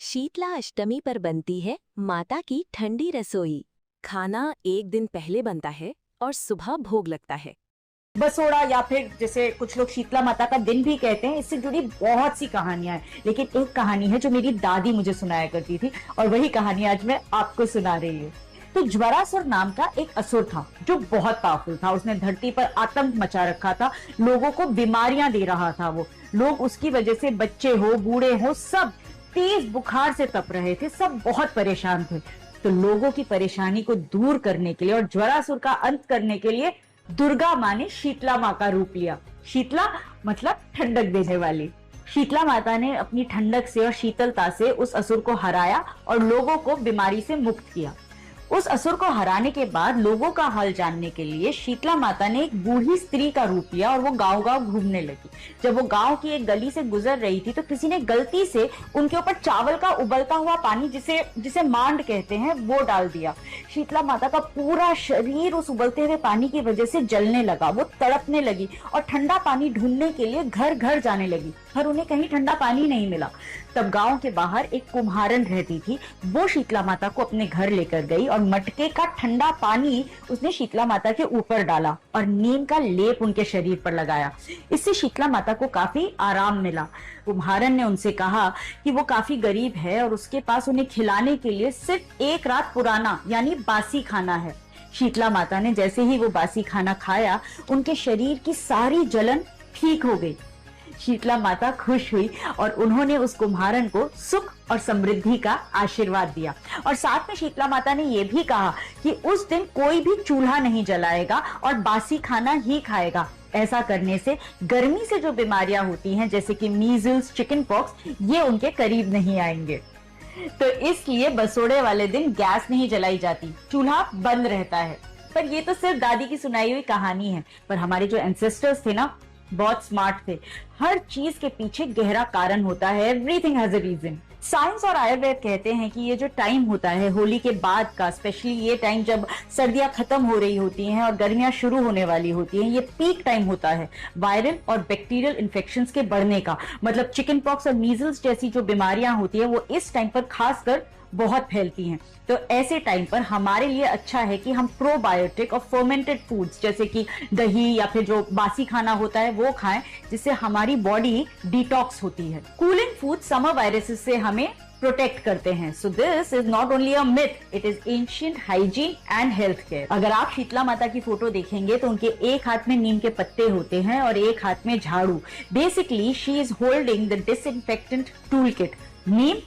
शीतला अष्टमी पर बनती है माता की ठंडी रसोई। खाना एक दिन पहले बनता है और सुबह भोग लगता है। बसोड़ा या फिर जैसे कुछ लोग शीतला माता का दिन भी कहते हैं, इससे जुड़ी बहुत सी कहानियां हैं। लेकिन एक कहानी है जो मेरी दादी मुझे सुनाया करती थी और वही कहानी आज मैं आपको सुना रही हूँ। तो ज्वरासुर नाम का एक असुर था जो बहुत पावरफुल था। उसने धरती पर आतंक मचा रखा था, लोगों को बीमारियां दे रहा था। वो लोग उसकी वजह से, बच्चे हो बूढ़े हो, सब तेज बुखार से तप रहे थे, सब बहुत परेशान थे। तो लोगों की परेशानी को दूर करने के लिए और ज्वरासुर का अंत करने के लिए दुर्गा माँ ने शीतला माँ का रूप लिया। शीतला मतलब ठंडक देने वाली। शीतला माता ने अपनी ठंडक से और शीतलता से उस असुर को हराया और लोगों को बीमारी से मुक्त किया। उस असुर को हराने के बाद लोगों का हाल जानने के लिए शीतला माता ने एक बूढ़ी स्त्री का रूप लिया और वो गांव-गांव घूमने लगी। जब वो गांव की एक गली से गुजर रही थी तो किसी ने गलती से उनके ऊपर चावल का उबलता हुआ पानी, जिसे जिसे मांड कहते हैं, वो डाल दिया। शीतला माता का पूरा शरीर उस उबलते हुए पानी की वजह से जलने लगा। वो तड़पने लगी और ठंडा पानी ढूंढने के लिए घर घर जाने लगी, पर उन्हें कहीं ठंडा पानी नहीं मिला। तब गांव के बाहर एक कुम्हारन रहती थी। वो शीतला माता को अपने घर लेकर गई और मटके का ठंडा पानी उसने शीतला माता के ऊपर डाला और नीम का लेप उनके शरीर पर लगाया। इससे शीतला माता को काफी आराम मिला। कुम्हारन ने उनसे कहा कि वो काफी गरीब है और उसके पास उन्हें खिलाने के लिए सिर्फ एक रात पुराना यानी बासी खाना है। शीतला माता ने जैसे ही वो बासी खाना खाया, उनके शरीर की सारी जलन ठीक हो गई। शीतला माता खुश हुई और उन्होंने उस कुम्हारन को सुख और समृद्धि का आशीर्वाद दिया। और साथ में शीतला माता ने यह भी कहा कि उस दिन कोई भी चूल्हा नहीं जलाएगा और बासी खाना ही खाएगा। ऐसा करने से गर्मी से जो बीमारियां होती हैं, जैसे कि मीजल्स, चिकन पॉक्स, ये उनके करीब नहीं आएंगे। तो इसलिए बसोड़े वाले दिन गैस नहीं जलाई जाती, चूल्हा बंद रहता है। पर ये तो सिर्फ दादी की सुनाई हुई कहानी है, पर हमारे जो एंसेस्टर्स थे ना, बहुत स्मार्ट थे। हर चीज के पीछे गहरा कारण होता है। Everything has a reason. Science और आयुर्वेद कहते हैं कि ये जो टाइम होता है होली के बाद का, स्पेशली ये टाइम जब सर्दियां खत्म हो रही होती हैं और गर्मियां शुरू होने वाली होती हैं, ये पीक टाइम होता है वायरल और बैक्टीरियल इन्फेक्शंस के बढ़ने का। मतलब चिकन पॉक्स और मीजल्स जैसी जो बीमारियां होती है वो इस टाइम पर खासकर बहुत फैलती हैं। तो ऐसे टाइम पर हमारे लिए अच्छा है कि हम प्रोबायोटिक और फर्मेंटेड फूड्स जैसे कि दही या फिर जो बासी खाना होता है वो खाएं, जिससे हमारी बॉडी डिटॉक्स होती है। कूलिंग फूड समर वायरसेस से हमें प्रोटेक्ट करते हैं। So this is not only a myth, it is ancient hygiene and health care. अगर आप शीतला माता की फोटो देखेंगे तो उनके एक हाथ में नीम के पत्ते होते हैं और एक हाथ में झाड़ू। Basically she is holding the disinfectant tool kit. Neem